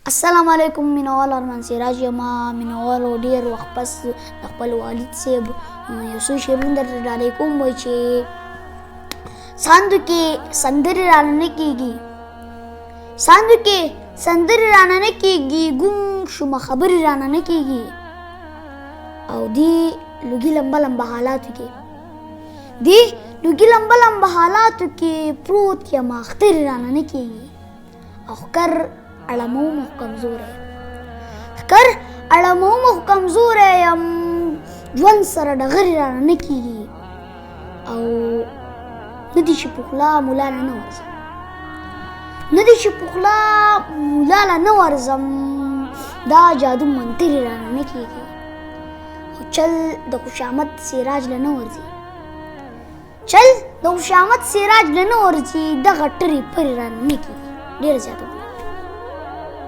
السلام علیکم مینوال ارمان سراج یما مینوالو ډېر وخت پس د خپل والد صاحب یو څو شعرونه درته ډالۍ کوم وایي چې ساندو کې سندرې رانه نه کېږي ساندو کې سندرې رانه نه کېږي ګم شومه خبرې رانه نه کېږي او دې لوګي لمبه لمبه حالاتو کې دې لوګي لمبه لمبه حالاتو کې پروت یم اخترې رانه نه کېږي او ښکر اړمومه خو کمزوری ښکر اړمومه خو کمزوری یم ژوند سره ډغرې رانه نه کېږي او نه دي چې په خوله ملا له نه ورځم نه دي چې په خوله ملا له نه ورځم دا جادو منترې رانه نه کېږي خو چل د خوشامد سراج له نه ورځي چل د خوشامد سراج له نه ورځي دغه ټرې پرې رانه نه کېږي ډېره زیاته